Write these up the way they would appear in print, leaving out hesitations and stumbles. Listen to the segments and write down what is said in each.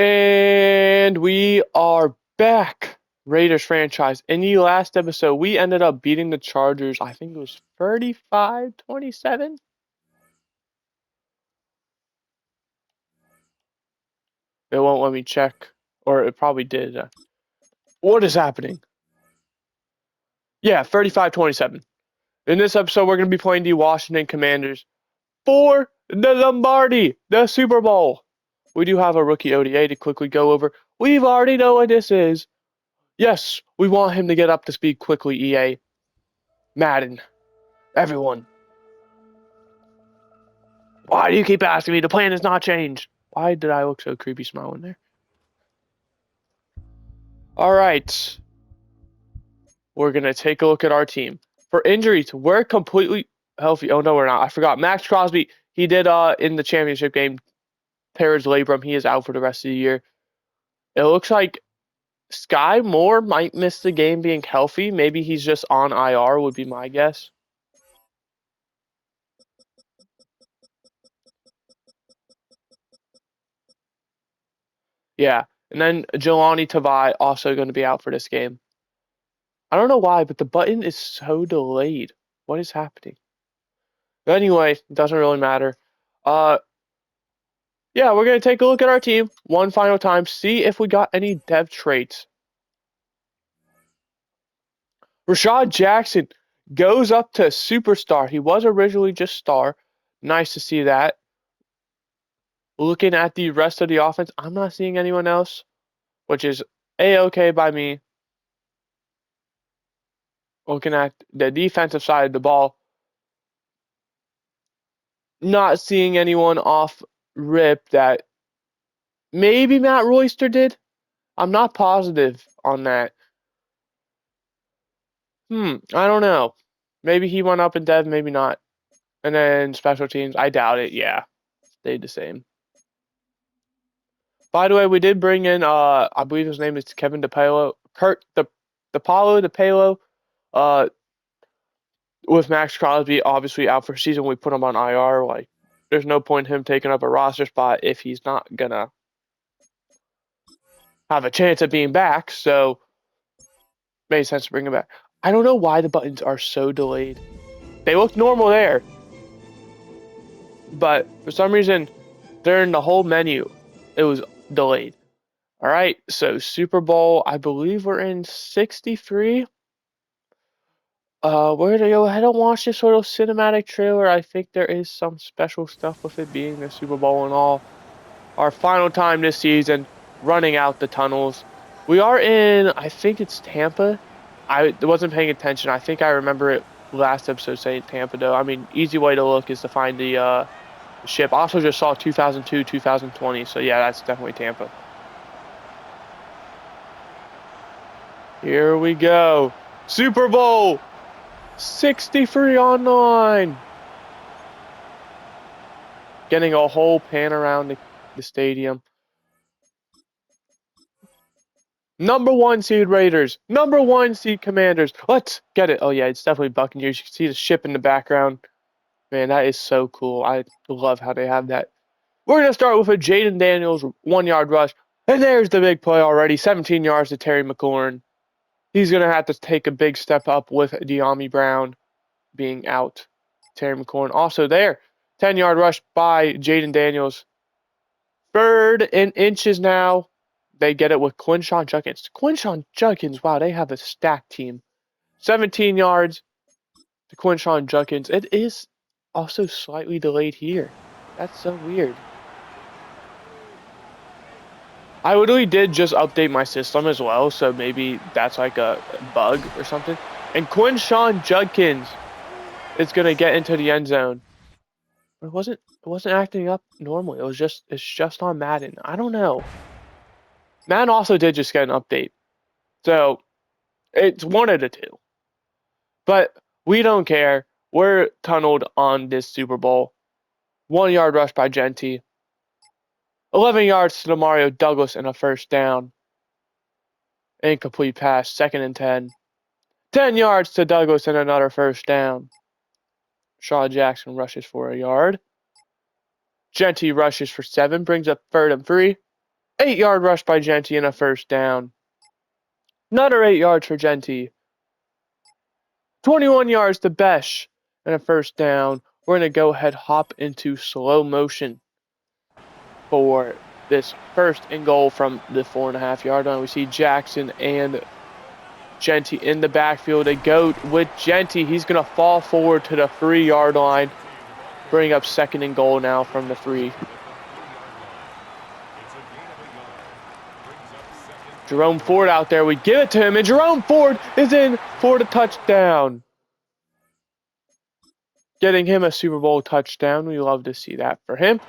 And we are back, Raiders franchise. In the last episode, we ended up beating the Chargers. I think it was 35-27. It won't let me check, or it probably did. What is happening? Yeah, 35-27. In this episode, we're going to be playing the Washington Commanders for the Lombardi, the Super Bowl. We do have a rookie ODA to quickly go over. We've already know what this is. Yes, we want him to get up to speed quickly, EA. Madden. Everyone. Why do you keep asking me? The plan has not changed. Why did I look so creepy smiling there? Alright. We're going to take a look at our team. For injuries, we're completely healthy. Oh, no, we're not. I forgot. Max Crosby, he did in the championship game, Paris labrum. He is out for the rest of the year. It looks like Sky Moore might miss the game being healthy. Maybe he's just on IR would be my guess. Yeah. And then Jelani Tavai also going to be out for this game. I don't know why, but the button is so delayed. What is happening? But anyway, it doesn't really matter. Uh, yeah, we're going to take a look at our team one final time, see if we got any dev traits. Rashad Jackson goes up to superstar. He was originally just star. Nice to see that. Looking at the rest of the offense, I'm not seeing anyone else, which is A-okay by me. Looking at the defensive side of the ball, not seeing anyone off rip that maybe Matt Royster did. I'm not positive on that. I don't know. Maybe he went up in dev, maybe not. And then special teams, I doubt it. Yeah, stayed the same. By the way, we did bring in I believe his name is Kevin DePalo, Kurt DePalo, uh, with Max Crosby obviously out for season. We put him on IR. Like, there's no point in him taking up a roster spot if he's not gonna have a chance of being back. So, made sense to bring him back. I don't know why the buttons are so delayed. They look normal there, but for some reason, during the whole menu, it was delayed. All right, so Super Bowl, I believe we're in 63. We're gonna go ahead and watch this little cinematic trailer. I think there is some special stuff with it being the Super Bowl and all. Our final time this season, running out the tunnels. We are in, I think it's Tampa. I wasn't paying attention. I think I remember it last episode saying Tampa, though. I mean, easy way to look is to find the ship. Also just saw 2002, 2020. So yeah, that's definitely Tampa. Here we go. Super Bowl 63 online. Getting a whole pan around the stadium. Number 1 seed Raiders. Number 1 seed Commanders. Let's get it. Oh yeah, it's definitely Buccaneers. You can see the ship in the background. Man, that is so cool. I love how they have that. We're going to start with a Jaden Daniels 1-yard rush. And there's the big play already. 17 yards to Terry McLaurin. He's going to have to take a big step up with De'Ami Brown being out. Terry McLaurin also there. 10-yard rush by Jaden Daniels. 3rd and inches now. They get it with Quinshawn Judkins. Quinshawn Judkins, wow, they have a stacked team. 17 yards to Quinshawn Judkins. It is also slightly delayed here. That's so weird. I literally did just update my system as well, so maybe that's like a bug or something. And Quinshawn Judkins is gonna get into the end zone. But it wasn't acting up normally. It's just on Madden. I don't know. Madden also did just get an update. So it's one of the two. But we don't care. We're tunneled on this Super Bowl. 1-yard rush by Genty. 11 yards to Mario Douglas and a first down. Incomplete pass, 2nd and 10. 10 yards to Douglas and another first down. Shaw Jackson rushes for a yard. Genty rushes for 7, brings up 3rd and 3. 8-yard rush by Genty and a first down. Another 8 yards for Genty. 21 yards to Besh and a first down. We're going to go ahead hop into slow motion for this first and goal from the 4.5-yard line. We see Jackson and Genty in the backfield. They go with Genty. He's going to fall forward to the 3-yard line. Bring up second and goal now from the 3. Jerome Ford out there. We give it to him, and Jerome Ford is in for the touchdown. Getting him a Super Bowl touchdown. We love to see that for him.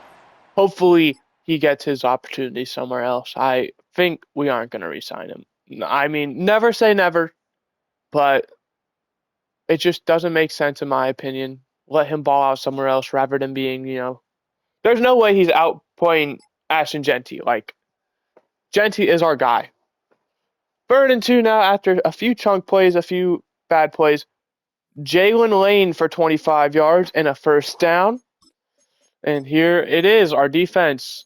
Hopefully, he gets his opportunity somewhere else. I think we aren't going to re-sign him. I mean, never say never, but it just doesn't make sense in my opinion. Let him ball out somewhere else rather than being, there's no way he's outplaying Ashton Genty. Like, Genty is our guy. 3rd and 2 now after a few chunk plays, a few bad plays. Jalen Lane for 25 yards and a first down. And here it is, our defense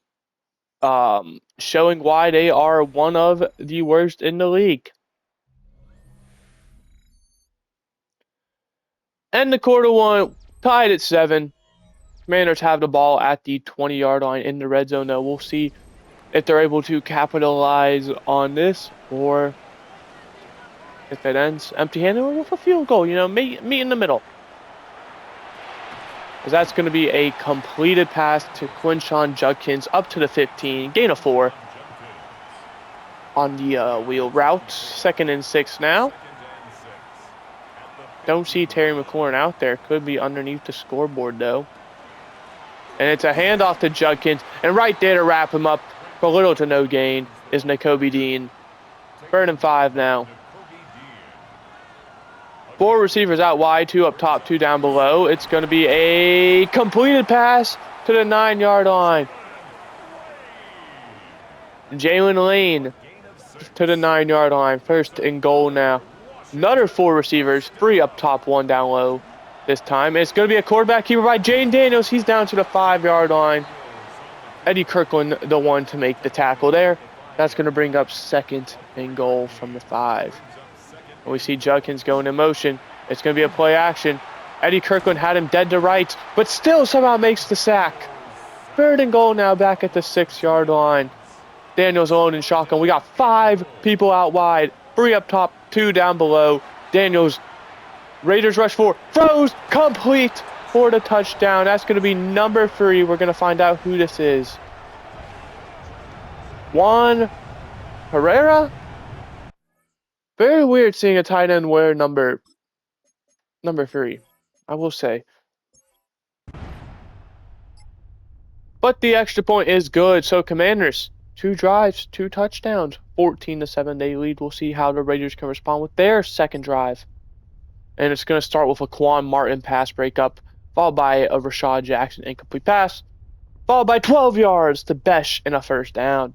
showing why they are one of the worst in the league. And the quarter one, tied at 7. Commanders have the ball at the 20-yard line in the red zone, though. We'll see if they're able to capitalize on this or if it ends empty-handed or with a field goal, meet in the middle. Because that's going to be a completed pass to Quinshawn Judkins up to the 15, gain of 4 on the wheel route. 2nd and 6 now. Don't see Terry McLaurin out there. Could be underneath the scoreboard, though. And it's a handoff to Judkins. And right there to wrap him up for little to no gain is Nakobe Dean. 3rd and 5 now. 4 receivers out wide, 2 up top, 2 down below. It's going to be a completed pass to the 9-yard line. Jalen Lane to the 9-yard line. 1st and goal now. Another 4 receivers, 3 up top, 1 down low this time. It's going to be a quarterback keeper by Jane Daniels. He's down to the 5-yard line. Eddie Kirkland, the one to make the tackle there. That's going to bring up 2nd and goal from the 5. And we see Judkins going in motion. It's going to be a play action. Eddie Kirkland had him dead to rights, but still somehow makes the sack. 3rd and goal now back at the 6-yard line. Daniels alone in shotgun. We got 5 people out wide. 3 up top, 2 down below. Daniels, Raiders rush 4. Throws complete for the touchdown. That's going to be number 3. We're going to find out who this is. Juan Herrera? Very weird seeing a tight end wear number 3, I will say. But the extra point is good. So Commanders, 2 drives, 2 touchdowns, 14-7 they lead. We'll see how the Raiders can respond with their 2nd drive. And it's going to start with a Quan Martin pass breakup, followed by a Rashad Jackson incomplete pass, followed by 12 yards to Besh and a first down.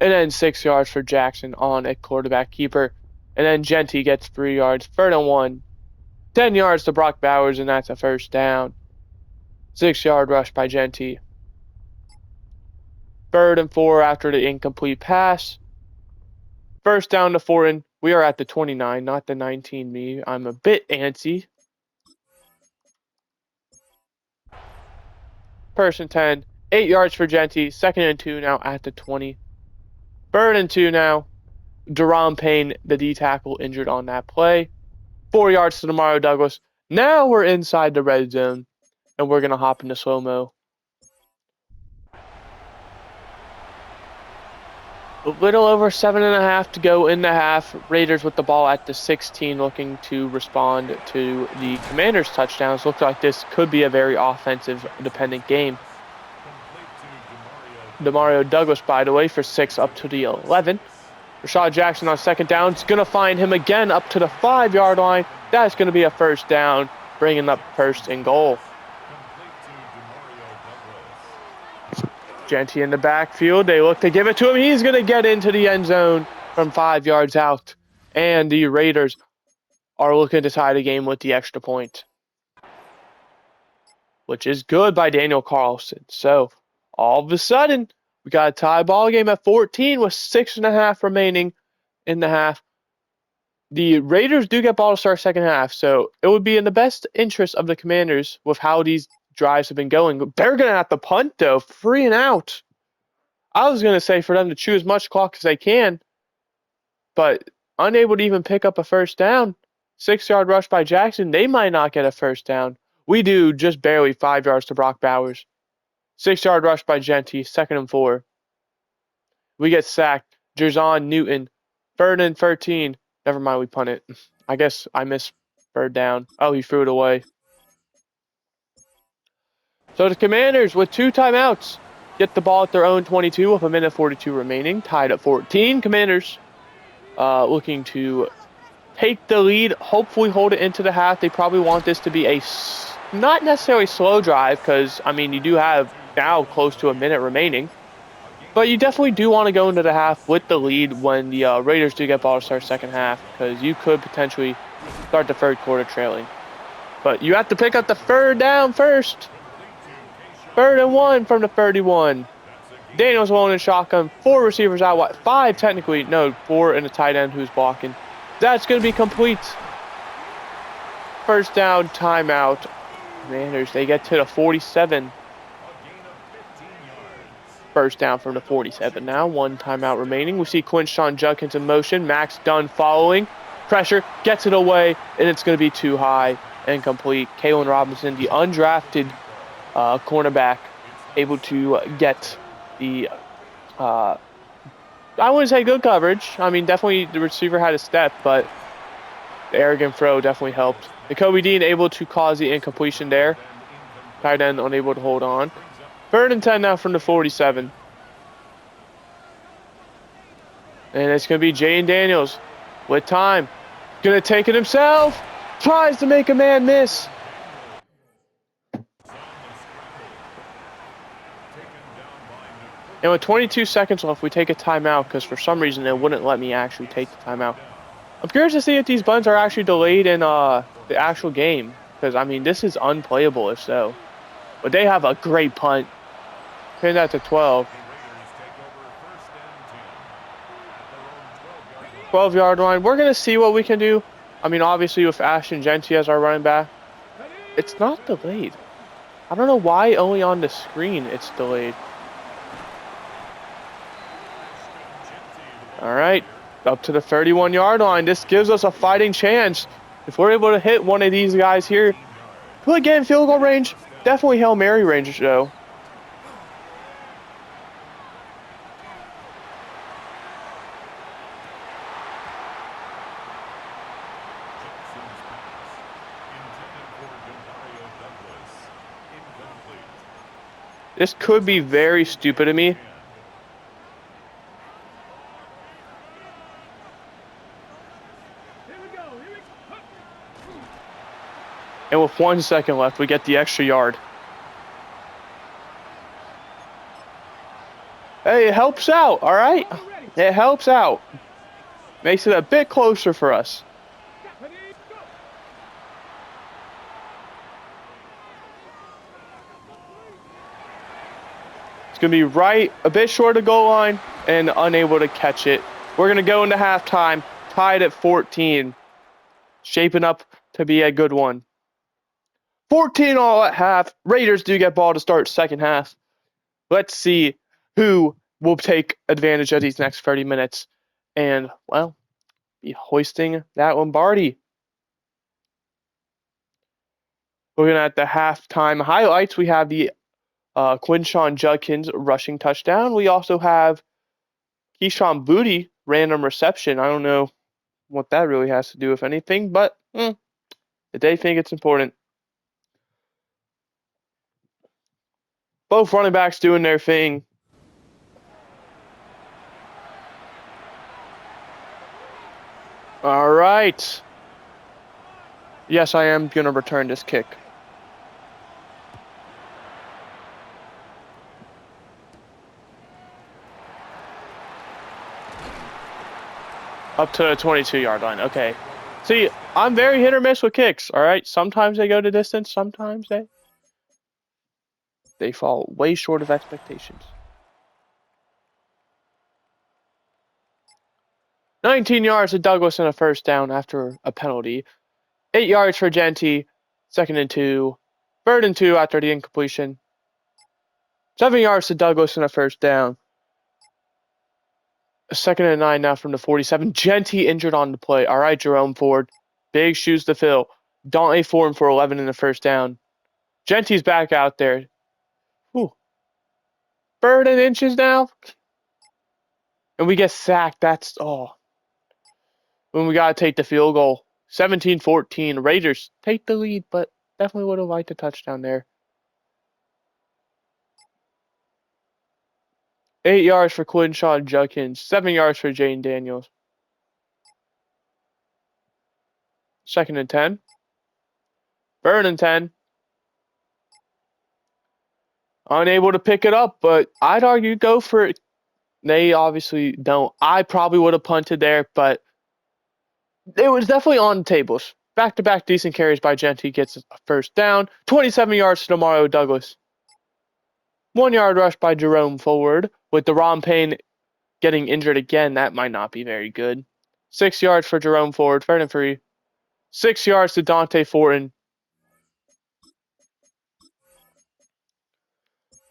And then 6 yards for Jackson on a quarterback keeper. And then Genty gets 3 yards, 3rd and 1. 10 yards to Brock Bowers, and that's a first down. 6-yard rush by Genty. 3rd and 4 after the incomplete pass. First down to 4, and we are at the 29, not the 19 me. I'm a bit antsy. 1st and 10. 8 yards for Genty. 2nd and 2 now at the 20. 3rd and 2 now. Deron Payne, the D tackle, injured on that play. 4 yards to Demario Douglas. Now we're inside the red zone, and we're going to hop into slow-mo. A little over 7.5 to go in the half. Raiders with the ball at the 16, looking to respond to the Commanders' touchdowns. Looks like this could be a very offensive-dependent game. Demario Douglas, by the way, for 6 up to the 11. Rashad Jackson on 2nd down. It's going to find him again up to the 5-yard line. That's going to be a first down, bringing up 1st and goal. Genty in the backfield. They look to give it to him. He's going to get into the end zone from 5 yards out. And the Raiders are looking to tie the game with the extra point, which is good by Daniel Carlson. So all of a sudden, We got a tie ball game at 14 with 6.5 remaining in the half. The Raiders do get ball to start second half, so it would be in the best interest of the Commanders with how these drives have been going. They're going to have to punt, though. 3 and out. I was going to say for them to chew as much clock as they can, but unable to even pick up a first down. 6-yard rush by Jackson. They might not get a first down. We do just barely 5 yards to Brock Bowers. 6-yard rush by Genty. 2nd and 4. We get sacked. Jerzon Newton. 3rd and 13. Never mind, we punt it. I guess I missed 3rd down. Oh, he threw it away. So the Commanders, with 2 timeouts, get the ball at their own 22 with 1:42 remaining. Tied at 14. Commanders looking to take the lead, hopefully hold it into the half. They probably want this to be a not necessarily slow drive because, I mean, you do have now close to a minute remaining. But you definitely do want to go into the half with the lead when the Raiders do get ball to start second half because you could potentially start the 3rd quarter trailing. But you have to pick up the 3rd down first. 3rd and 1 from the 31. Daniels alone in shotgun. 4 receivers out wide. 5 technically. No, 4 and a tight end who's blocking. That's going to be complete. First down, timeout. Commanders, they get to the 47. First down from the 47 now. 1 timeout remaining. We see Quinshawn Judkins in motion. Max Dunn following. Pressure. Gets it away. And it's going to be too high and complete. Kalen Robinson, the undrafted cornerback, able to get the, I wouldn't say good coverage. I mean, definitely the receiver had a step, but the arrogant throw definitely helped. Kobe Dean able to cause the incompletion there. Tight end unable to hold on. 3rd and 10 now from the 47. And it's going to be Jayden Daniels with time. Going to take it himself. Tries to make a man miss. And with 22 seconds left, we take a timeout because for some reason it wouldn't let me actually take the timeout. I'm curious to see if these bunts are actually delayed in the actual game because, I mean, this is unplayable if so. But they have a great punt. Pin that to 12. 12-yard line. We're going to see what we can do. I mean, obviously with Ashton Genty as our running back, it's not delayed. I don't know why only on the screen it's delayed. All right, up to the 31-yard line. This gives us a fighting chance. If we're able to hit one of these guys here, could get in field goal range. Definitely Hail Mary range, though. This could be very stupid of me. And with 1 second left, we get the extra yard. Hey, it helps out, all right? It helps out. Makes it a bit closer for us. It's going to be right, a bit short of goal line, and unable to catch it. We're going to go into halftime, tied at 14. Shaping up to be a good one. 14 all at half. Raiders do get ball to start second half. Let's see who will take advantage of these next 30 minutes and, well, be hoisting that Lombardi. Looking at the halftime highlights, we have the Quinshawn Judkins rushing touchdown. We also have Keyshawn Booty random reception. I don't know what that really has to do with anything, but they think it's important. Both running backs doing their thing. All right. Yes, I am going to return this kick. Up to the 22-yard line. Okay. See, I'm very hit or miss with kicks, all right? Sometimes they go to distance. Sometimes they fall way short of expectations. 19 yards to Douglas and a first down after a penalty. 8 yards for Genty, 2nd and 2. 3rd and 2 after the incompletion. 7 yards to Douglas and a first down. 2nd and 9 now from the 47. Genty injured on the play. All right, Jerome Ford. Big shoes to fill. Dante Ford for 11 in the first down. Genty's back out there. Whew. 3rd and inches now. And we get sacked. That's all. When we got to take the field goal. 17-14. Raiders take the lead, but definitely would have liked a touchdown there. 8 yards for Quinshaw Judkins. 7 yards for Jane Daniels. 2nd and 10. 3rd and 10. Unable to pick it up, but I'd argue go for it. They obviously don't. I probably would have punted there, but it was definitely on the tables. Back-to-back decent carries by Genty gets a first down. 27 yards to Mario Douglas. 1 yard rush by Jerome Ford. With Deron Payne getting injured again, that might not be very good. 6 yards for Jerome Ford, 3rd and 3. 6 yards to Dante Fortin.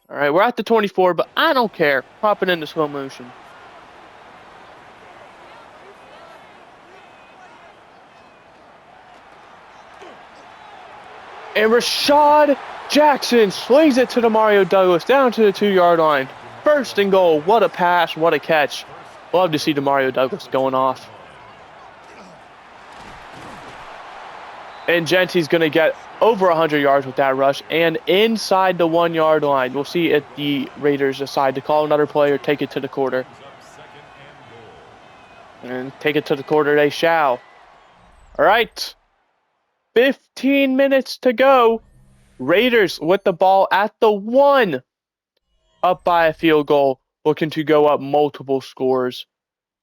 All right, we're at the 24, but I don't care. Pop it into slow motion. And Rashad Jackson slings it to the Mario Douglas down to the 2-yard line. 1st and goal. What a pass. What a catch. Love to see the Mario Douglas going off. And Genty's going to get over 100 yards with that rush and inside the 1-yard line. We'll see if the Raiders decide to call another play or take it to the quarter. And take it to the quarter they shall. All right. 15 minutes to go. Raiders with the ball at the 1. Up by a field goal. Looking to go up multiple scores.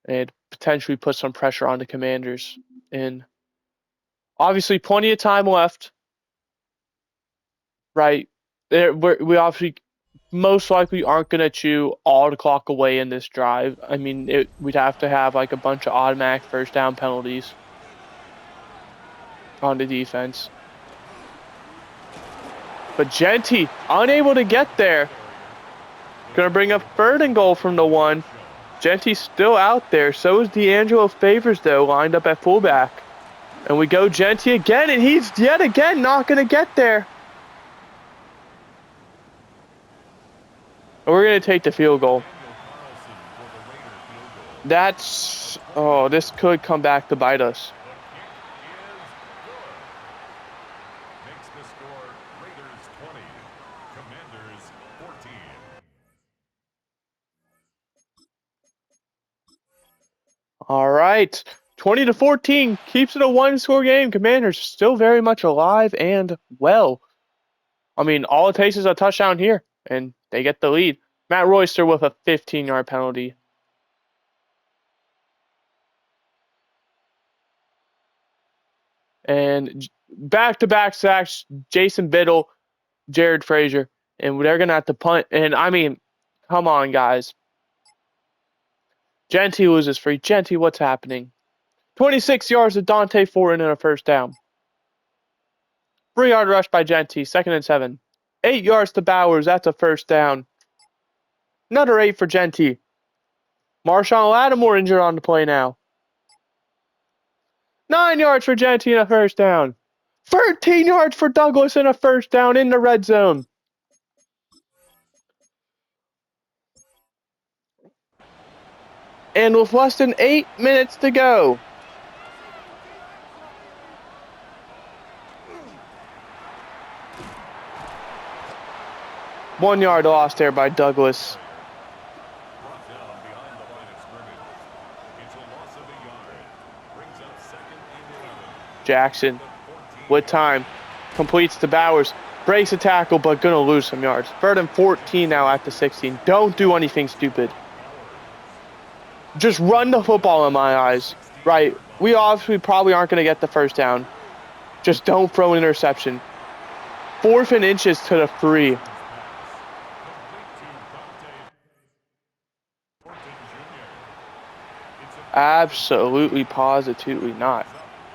And potentially put some pressure on the Commanders. And obviously plenty of time left. Right. We obviously most likely aren't going to chew all the clock away in this drive. I mean, we'd have to have like a bunch of automatic first down penalties on the defense. But Genty, unable to get there. Going to bring up 3rd and goal from the 1. Genty's still out there. So is D'Angelo Favors, though, lined up at fullback. And we go Genty again, and he's yet again not going to get there. And we're going to take the field goal. This could come back to bite us. All right. 20-14 keeps it a 1-score game. Commanders still very much alive and well. I mean, all it takes is a touchdown here, and they get the lead. Matt Royster with a 15-yard penalty. And back-to-back sacks, Jason Biddle, Jared Frazier. And they're going to have to punt. And, I mean, come on, guys. Genty loses free. Genty, what's happening? 26 yards to Dante Fortin and a first down. 3-yard rush by Genty, 2nd and 7. 8 yards to Bowers. That's a first down. Another 8 for Genty. Marshawn Lattimore injured on the play now. 9 yards for Genty and a first down. 13 yards for Douglas and a first down in the red zone. And with less than 8 minutes to go. One yard lost there by Douglas. Jackson, with time, completes to Bowers. Breaks a tackle, but going to lose some yards. 3rd and 14 now at the 16. Don't do anything stupid. Just run the football in my eyes. Right. We obviously probably aren't going to get the first down. Just don't throw an interception. 4th and inches to the 3. Absolutely, positively not.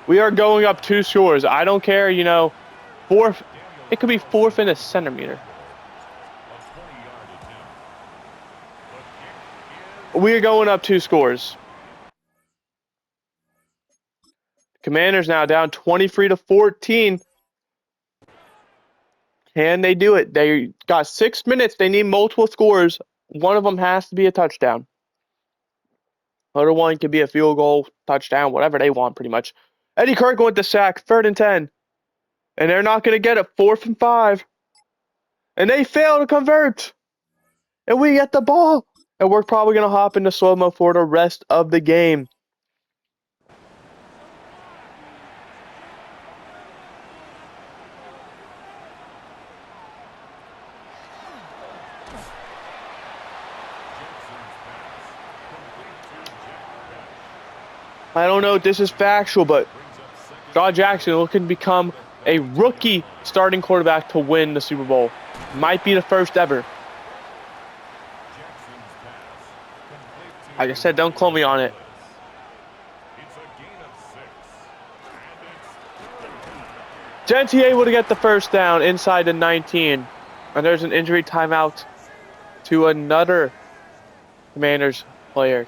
We are going up 2 scores. I don't care, you know, fourth. It could be fourth and a centimeter. We are going up 2 scores. Commanders now down 23-14. Can they do it? They got 6 minutes. They need multiple scores. One of them has to be a touchdown. Other one could be a field goal, touchdown, whatever they want, pretty much. Eddie Kirk with the sack, 3rd and 10. And they're not going to get it, 4th and 5. And they fail to convert. And we get the ball. And we're probably going to hop into slow-mo for the rest of the game. I don't know if this is factual, but Shaw Jackson looking to become a rookie starting quarterback to win the Super Bowl. Might be the first ever. Like I said, don't quote me on it. Genty able to get the first down inside the 19. And there's an injury timeout to another Commanders player.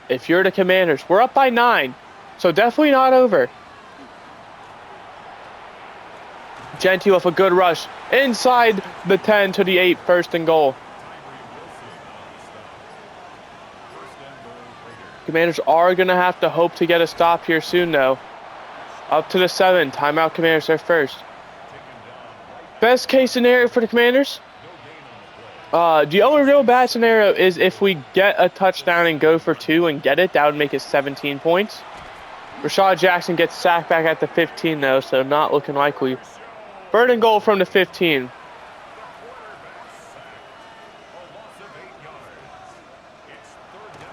If you're the Commanders, we're up by 9. So definitely not over. Genty with a good rush inside the 10 to the 8, 1st and goal. Commanders are going to have to hope to get a stop here soon, though. Up to the 7. Timeout, Commanders are first. Best case scenario for the Commanders? The only real bad scenario is if we get a touchdown and go for 2 and get it. That would make it 17 points. Rashad Jackson gets sacked back at the 15, though, so not looking likely. 3rd and goal from the 15.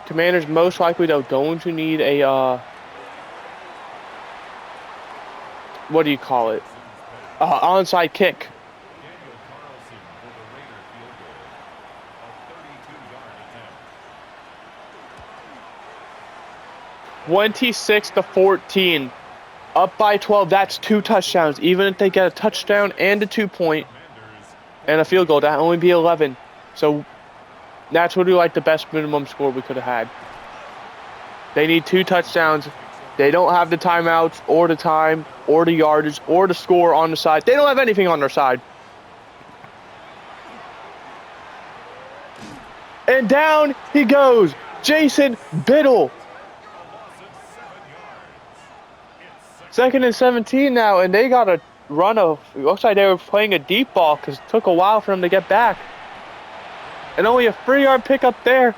Commanders most likely, though, going to need a, what do you call it? Onside kick. 26-14. Up by 12. That's 2 touchdowns. Even if they get a touchdown and a 2-point and a field goal, that only be 11. So that's really like the best minimum score we could have had. They need 2 touchdowns. They don't have the timeouts or the time or the yardage or the score on the side. They don't have anything on their side. And down he goes. Jason Biddle. 2nd and 17 now, and they got to run a. It looks like they were playing a deep ball because it took a while for them to get back. And only a 3-yard pickup there.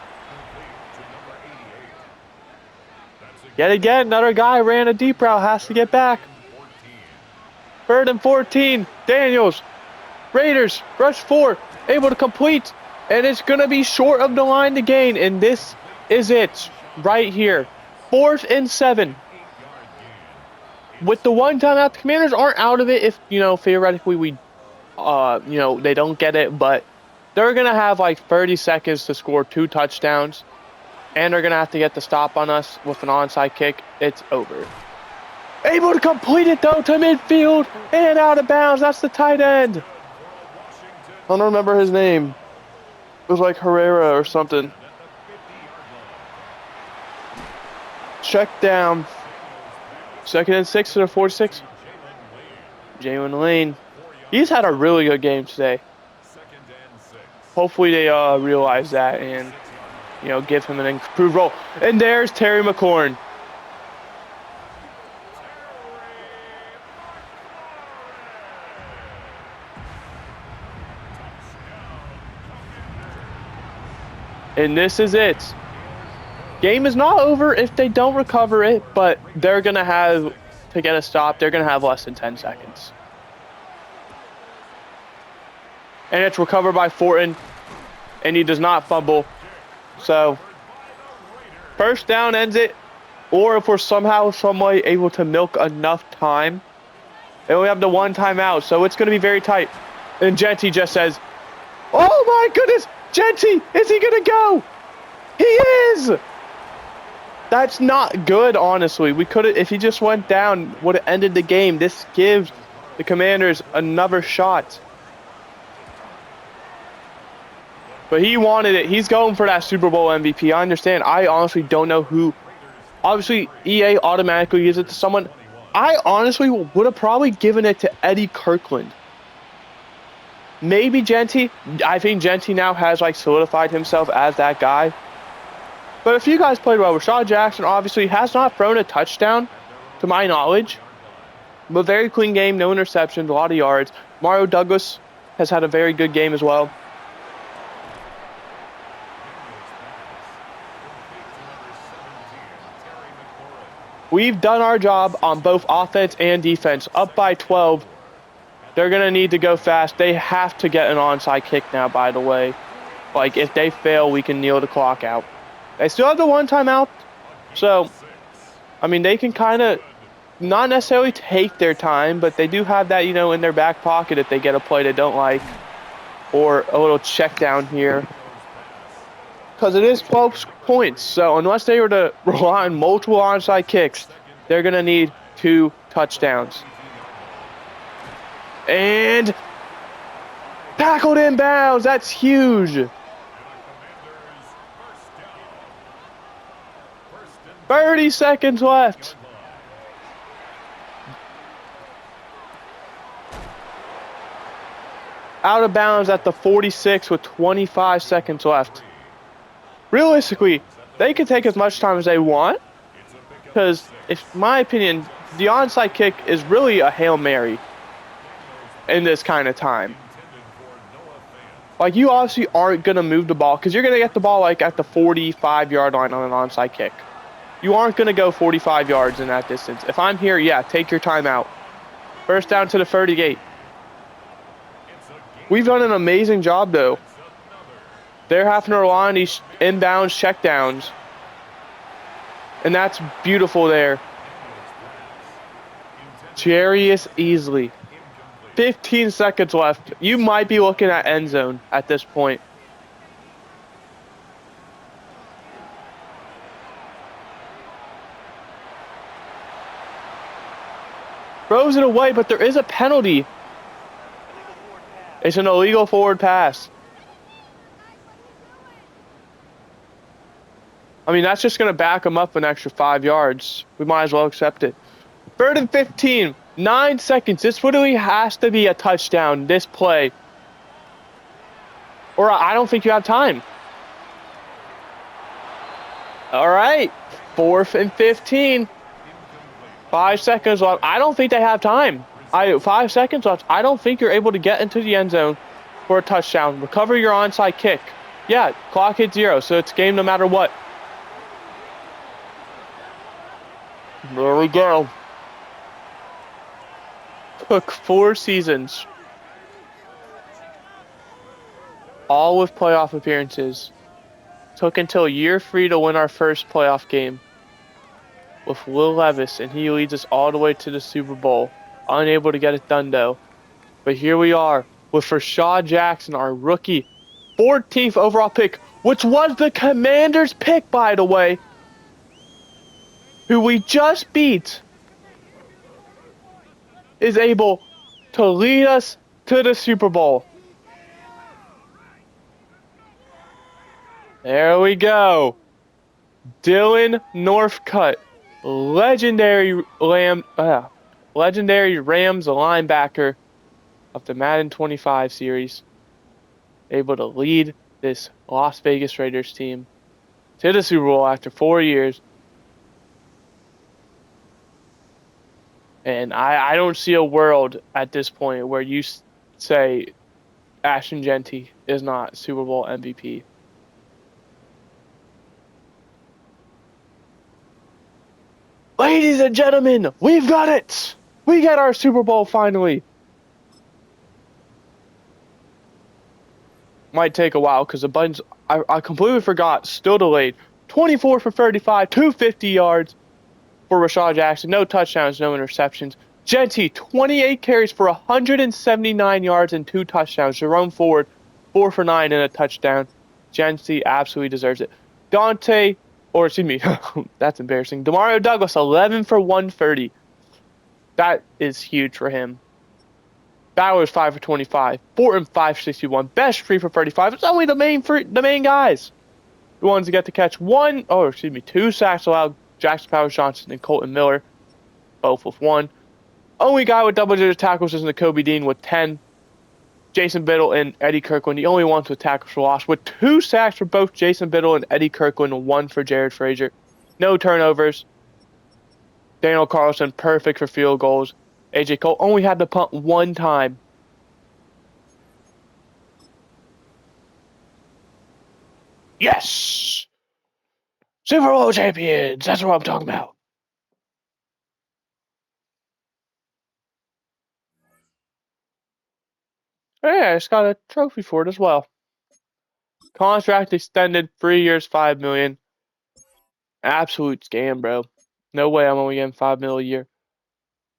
Yet again, another guy ran a deep route, has to get back. 3rd and 14. Daniels. Raiders. Rush 4. Able to complete. And it's going to be short of the line to gain. And this is it. Right here. 4th and 7. With the one timeout, the Commanders aren't out of it if, you know, theoretically we, they don't get it. But they're going to have like 30 seconds to score 2 touchdowns. And they're going to have to get the stop on us with an onside kick. It's over. Able to complete it, though, to midfield and out of bounds. That's the tight end. I don't remember his name. It was like Herrera or something. Check down. 2nd and 6 to the 46. Jalen Lane. He's had a really good game today. Hopefully they realize that and, you know, give him an improved role. And there's Terry McLaurin. And this is it. Game is not over if they don't recover it, but they're going to have to get a stop. They're going to have less than 10 seconds. And it's recovered by Fortin, and he does not fumble. So, 1st down ends it, or if we're somehow, someway able to milk enough time, and we have the 1 timeout, so it's going to be very tight. And Genty just says, oh my goodness, Genty, is he going to go? He is! That's not good, honestly. We could have, if he just went down, would have ended the game. This gives the Commanders another shot. But he wanted it. He's going for that Super Bowl MVP. I understand. I honestly don't know who. Obviously, EA automatically gives it to someone. I honestly would have probably given it to Eddie Kirkland. Maybe Genty. I think Genty now has like solidified himself as that guy. But a few guys played well. Rashad Jackson obviously has not thrown a touchdown, to my knowledge. But very clean game, no interceptions, a lot of yards. Mario Douglas has had a very good game as well. We've done our job on both offense and defense. Up by 12. They're going to need to go fast. They have to get an onside kick now, by the way. Like, if they fail, we can kneel the clock out. They still have the one timeout. So, I mean, they can kind of not necessarily take their time, but they do have that, you know, in their back pocket if they get a play they don't like. Or a little check down here. Because it is 12 points. So, unless they were to rely on multiple onside kicks, they're going to need 2 touchdowns. And tackled inbounds. That's huge. 30 seconds left. Out of bounds at the 46 with 25 seconds left. Realistically, they can take as much time as they want. Because, in my opinion, the onside kick is really a Hail Mary in this kind of time. Like, you obviously aren't going to move the ball because you're going to get the ball like at the 45-yard line on an onside kick. You aren't going to go 45 yards in that distance. If I'm here, yeah, take your time out. First down to the 38. We've done an amazing job, though. They're having to rely on these inbounds checkdowns. And that's beautiful there. Jarius Easley. 15 seconds left. You might be looking at end zone at this point. Throws it away, but there is a penalty. It's an illegal forward pass. I mean, that's just going to back them up an extra 5 yards. We might as well accept it. 3rd and 15. 9 seconds. This literally has to be a touchdown, this play. Or I don't think you have time. All right. 4th and 15. 5 seconds left. I don't think they have time. 5 seconds left. I don't think you're able to get into the end zone for a touchdown. Recover your onside kick. Yeah, clock hits 0, so it's game no matter what. There we go. Took 4 seasons. All with playoff appearances. Took until year 3 to win our first playoff game with Will Levis, and he leads us all the way to the Super Bowl. Unable to get it done, though. But here we are with Rashad Jackson, our rookie, 14th overall pick, which was the Commanders' pick, by the way, who we just beat, is able to lead us to the Super Bowl. There we go. Dylan Northcutt, legendary Rams linebacker of the Madden 25 series, able to lead this Las Vegas Raiders team to the Super Bowl after 4 years. And I don't see a world at this point where you say Ashton Genty is not Super Bowl MVP. Ladies and gentlemen, we've got it! We got our Super Bowl finally! Might take a while because the buttons, I completely forgot, still delayed. 24 for 35, 250 yards for Rashad Jackson. No touchdowns, no interceptions. Genty, 28 carries for 179 yards and 2 touchdowns. Jerome Ford, 4 for 9 and a touchdown. Genty absolutely deserves it. Dante, or excuse me, that's embarrassing. Demario Douglas, 11 for 130. That is huge for him. Bowers 5 for 25. Fortin 561. Best 3 for 35. It's only the main guys. The ones that get to catch two sacks allowed. Jackson Powers Johnson and Colton Miller, both with 1. Only guy with double-digit tackles is Nakobe Dean with 10. Jason Biddle and Eddie Kirkland, the only ones with tackles for loss, with 2 sacks for both Jason Biddle and Eddie Kirkland, and 1 for Jared Frazier. No turnovers. Daniel Carlson, perfect for field goals. AJ Cole only had to punt 1 time. Yes! Super Bowl champions! That's what I'm talking about. Yeah, I just got a trophy for it as well. Contract extended, 3 years, $5 million. Absolute scam, bro. No way I'm only getting $5 million a year.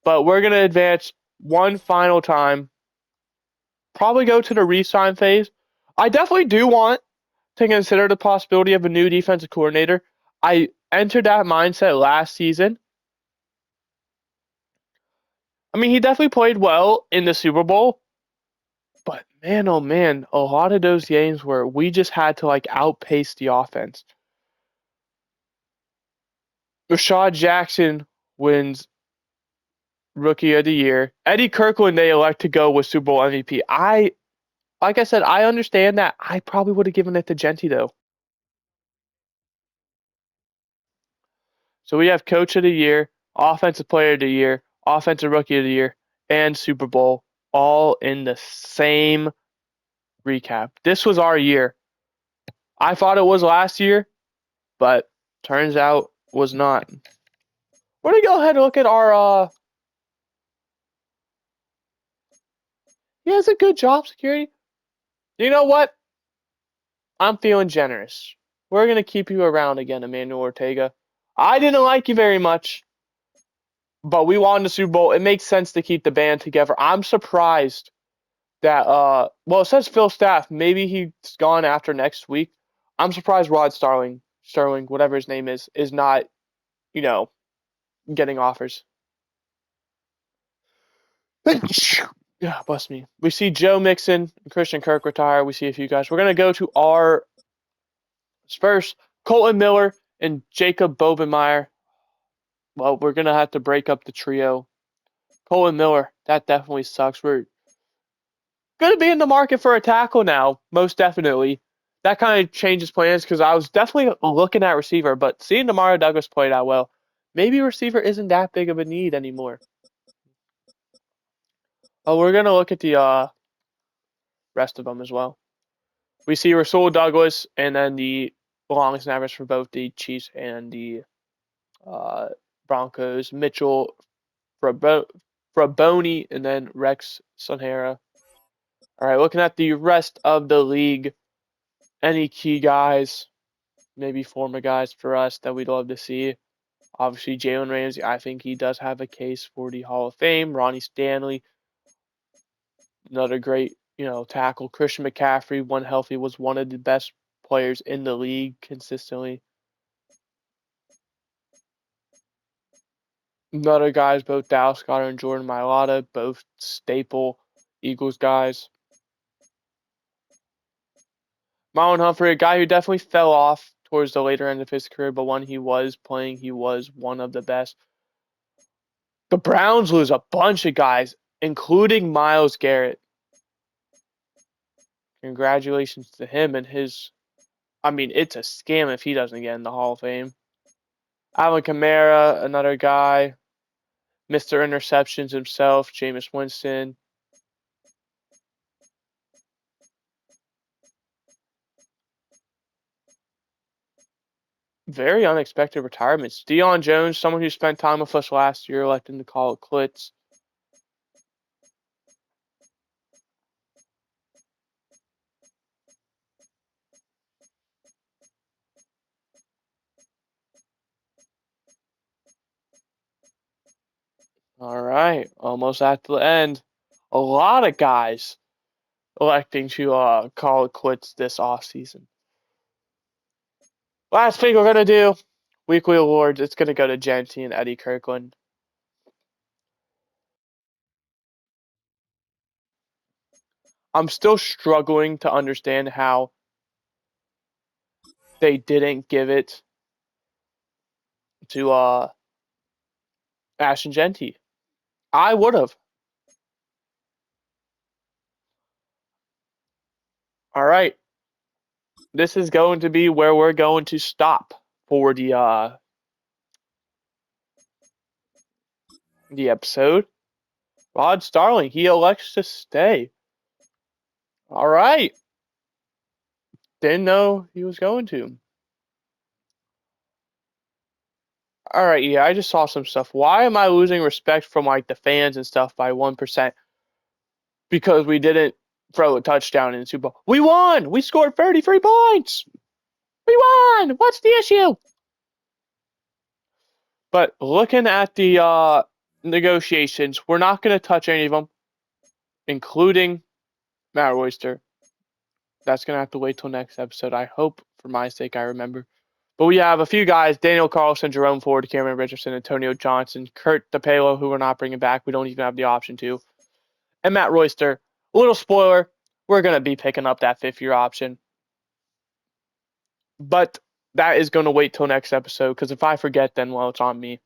But we're gonna advance one final time. Probably go to the re-sign phase. I definitely do want to consider the possibility of a new defensive coordinator. I entered that mindset last season. I mean, he definitely played well in the Super Bowl, but man, oh man, a lot of those games where we just had to like outpace the offense. Rashad Jackson wins Rookie of the Year. Eddie Kirkland, they elect to go with Super Bowl MVP. Like I said, I understand that. I probably would have given it to Genti though. So we have Coach of the Year, Offensive Player of the Year, Offensive Rookie of the Year, and Super Bowl all in the same recap. This was our year. I thought it was last year, but turns out was not. We're gonna go ahead and look at our he has a good job security. You know what? I'm feeling generous. We're gonna keep you around again, Emmanuel Ortega. I didn't like you very much, but we won the Super Bowl. It makes sense to keep the band together. I'm surprised that well, it says Phil Staff. Maybe he's gone after next week. I'm surprised Rod Sterling, whatever his name is not, you know, getting offers. Yeah, bless me. We see Joe Mixon and Christian Kirk retire. We see a few guys. We're gonna go to our first Colton Miller and Jacob Bobenmeyer. Well, we're gonna have to break up the trio. Colton Miller, that definitely sucks. We're gonna be in the market for a tackle now, most definitely. That kind of changes plans because I was definitely looking at receiver, but seeing Demario Douglas play that well, maybe receiver isn't that big of a need anymore. Oh, we're gonna look at the rest of them as well. We see Rasul Douglas and then the long snappers for both the Chiefs and the uh, Broncos. Mitchell Fraboni and then Rex Sonhera. All right, looking at the rest of the league, any key guys, maybe former guys for us that we'd love to see. Obviously, Jalen Ramsey, I think he does have a case for the Hall of Fame. Ronnie Stanley, another great, tackle. Christian McCaffrey, when healthy, was one of the best players in the league consistently. Another guys, both Dallas Goedert and Jordan Mailata, both staple Eagles guys. Marlon Humphrey, a guy who definitely fell off towards the later end of his career, but when he was playing, he was one of the best. The Browns lose a bunch of guys, including Myles Garrett. Congratulations to him and his. I mean, it's a scam if he doesn't get in the Hall of Fame. Alvin Kamara, another guy. Mr. Interceptions himself, Jameis Winston. Very unexpected retirements. Deion Jones, someone who spent time with us last year, electing to call it quits. All right, almost at the end. A lot of guys electing to call it quits this offseason. Last thing we're gonna do, weekly awards. It's gonna go to Genty and Eddie Kirkland. I'm still struggling to understand how they didn't give it to Ashton Genty. I would have. All right. This is going to be where we're going to stop for the episode. Rod Starling, he elects to stay. All right. Didn't know he was going to. All right, yeah, I just saw some stuff. Why am I losing respect from like the fans and stuff by 1%? Because we didn't throw a touchdown in the Super Bowl. We won. We scored 33 points. We won. What's the issue? But looking at the negotiations, we're not going to touch any of them, including Matt Royster. That's going to have to wait till next episode. I hope, for my sake, I remember. But we have a few guys: Daniel Carlson, Jerome Ford, Cameron Richardson, Antonio Johnson, Kurt DePalo, who we're not bringing back. We don't even have the option to. And Matt Royster. A little spoiler, we're going to be picking up that fifth-year option. But that is going to wait till next episode, because if I forget, then, well, it's on me.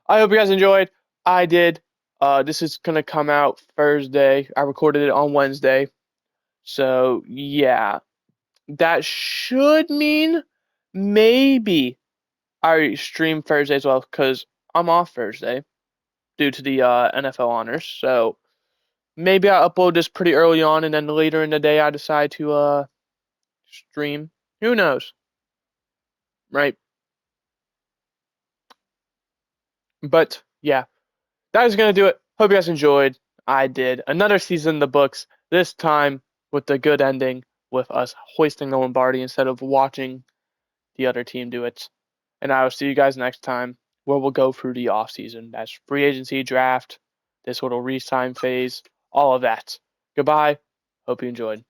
I hope you guys enjoyed. I did. This is going to come out Thursday. I recorded it on Wednesday. So, yeah. That should mean maybe I stream Thursday as well, because I'm off Thursday due to the NFL honors. So, maybe I upload this pretty early on, and then later in the day I decide to stream. Who knows? Right? But, yeah. That is going to do it. Hope you guys enjoyed. I did. Another season in the books, this time with the good ending, with us hoisting the Lombardi instead of watching the other team do it. And I will see you guys next time, where we'll go through the offseason. That's free agency, draft, this little re-sign phase, all of that. Goodbye. Hope you enjoyed.